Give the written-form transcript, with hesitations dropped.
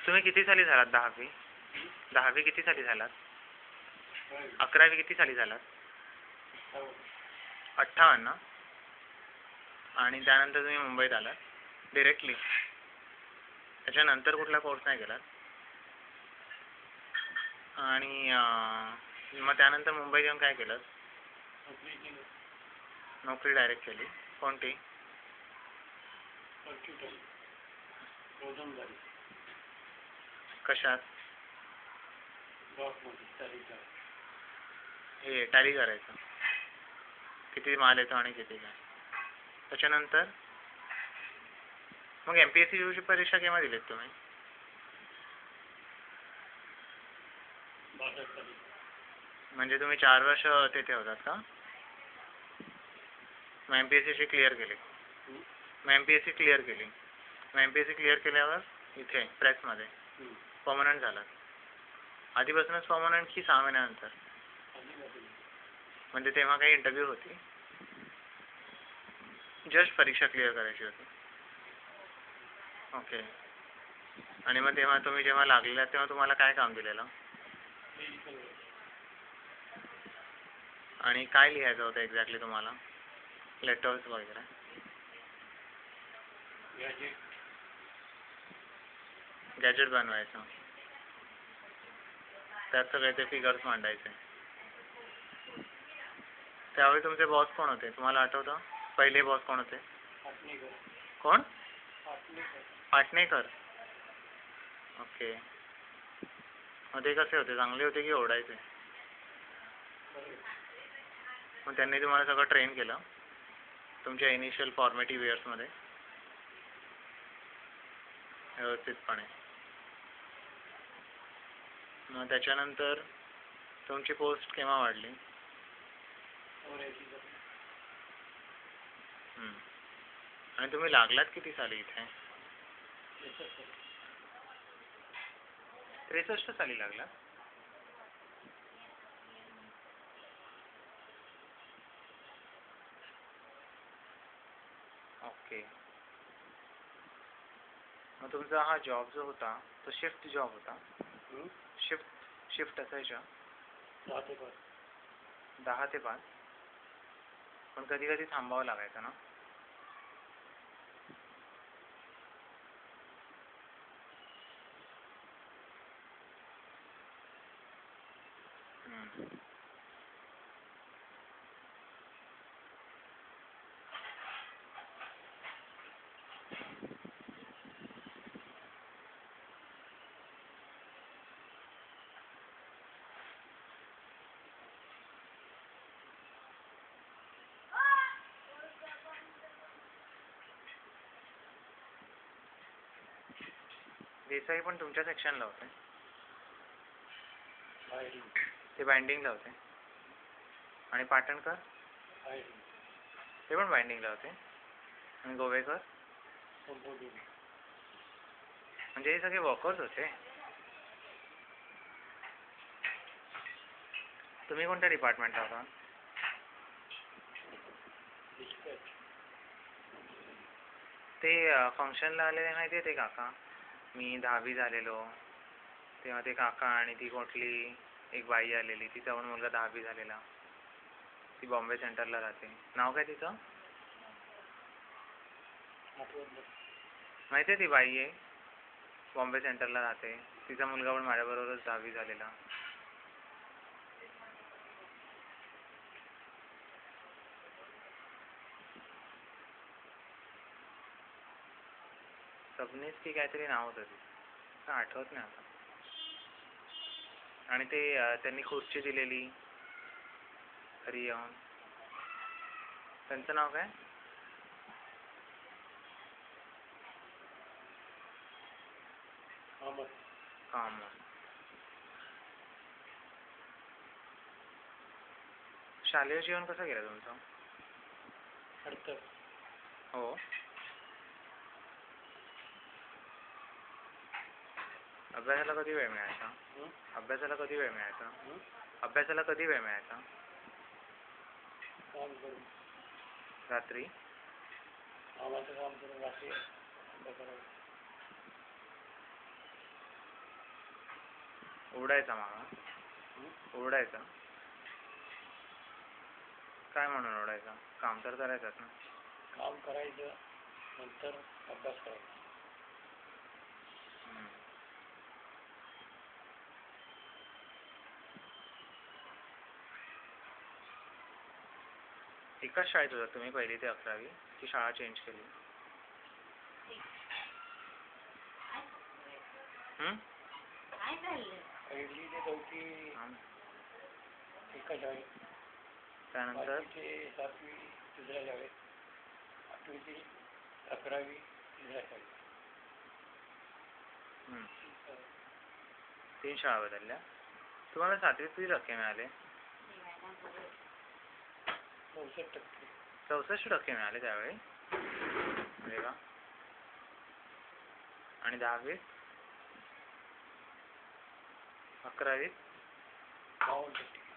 तुम्ही किती साली झालात 10वी? 10वी किती साली झालात? 11वी किती साली झालात? 58. आणि त्यानंतर तुम्ही मुंबईत आलात डिरेक्टली? त्याच्यानंतर कुठला कोर्स नाही केलात? आणि मग त्यानंतर मुंबईत येऊन काय केलं? नोकरी डायरेक्ट केली. कोणती? कशात? हे टॅली करायचं. किती माल येतो आणि किती काय. त्याच्यानंतर मग MPSC ची परीक्षा केव्हा दिलीत तुम्ही? म्हणजे तुम्ही 4 वर्ष तिथे होतात का? मग MPSC क्लिअर केली? मग MPSC क्लिअर केली. मग MPSC क्लिअर केल्यावर इथे प्रेसमध्ये परमनंट झालात? आधीपासूनच परमनंट की 6 महिन्यानंतर? म्हणजे तेव्हा काही इंटरव्ह्यू होती? जस्ट परीक्षा क्लिअर करायची होती. ओके. आणि मग तेव्हा तुम्ही जेव्हा लागलेला तेव्हा तुम्हाला काय काम दिलेलं? आणि काय लिहायचं होतं एक्झॅक्टली तुम्हाला? लेटर्स वगैरे? गॅजेट बनवायचं. त्यात सगळे ते फिगर्स मांडायचे. त्यावेळी तुमचे बॉस कोण होते तुम्हाला आठवतं? पहिले बॉस कोण होते? कोण? पाटणेकर. ओके. मग ते कसे होते? चांगले होते की ओरडायचे? मग त्यांनी तुम्हाला सगळं ट्रेन केलं तुमच्या इनिशियल फॉर्मेटिव्ह इयर्समध्ये व्यवस्थितपणे? मग त्याच्यानंतर तुमची पोस्ट केव्हा वाढली? आणि तुम्ही लागलात किती साली इथे? 63 साली लागला? ओके. मग तुमचा हा जॉब जो होता तो शिफ्ट जॉब होता? शिफ्ट असायच्या? 10 ते 5. पण कधी कधी थांबावं लागायचं ना? देसाई पण तुमच्या सेक्शनला होते? ते बाइंडिंगला होते. आणि पाटणकर? ते पण बाइंडिंगला होते. आणि गोवेकर? म्हणजे हे सगळे वर्कर्स होते. तुम्ही कोणत्या डिपार्टमेंटला होता? ते फंक्शनला आलेले माहिती आहे ते काका? मी 10वी झालेलो तेव्हा ते काका आणि ती कुठली एक बाई आलेली तिचा पण मुलगा 10वी झालेला. ती बॉम्बे सेंटरला राहते. नाव काय तिचं? माहिती आहे ती बाई आहे बॉम्बे सेंटरला राहते. तिचा मुलगा पण माझ्याबरोबरच 10वी झालेला. सबनीस की काहीतरी नाव होतं तिचं, आठवत नाही आता. आणि ते त्यांनी खुर्ची दिलेली घरी येऊन, त्यांचं नाव काय? कामत. शालेय जीवन कसं गेलं तुमचं? हो. अभ्यासाला कधी वेळ मिळायचा? अभ्यासाला कधी वेळ मिळायचा? अभ्यासाला कधी वेळ मिळायचा? रात्री? उडायचा मागा? उडायचा? काय म्हणून उडायचा? काम तर करायचंच ना. काम करायचं, नंतर अभ्यास करायचा. एकाच शाळेत होता तुम्ही 1ली ते 11वी की शाळा चेंज केली? पहिली ते चौथी एका शाळेत, त्यानंतर 5वी ते 7वी दुसऱ्या शाळेत, 8वी ते 11वी दुसऱ्या शाळेत. 3 शाळा बदलल्या. तुम्हाला 7वीत किती टक्के मिळाले? 64%. 64% मिळाले त्यावेळी. अरे वा. आणि 10वीत? 11वीत? 52%.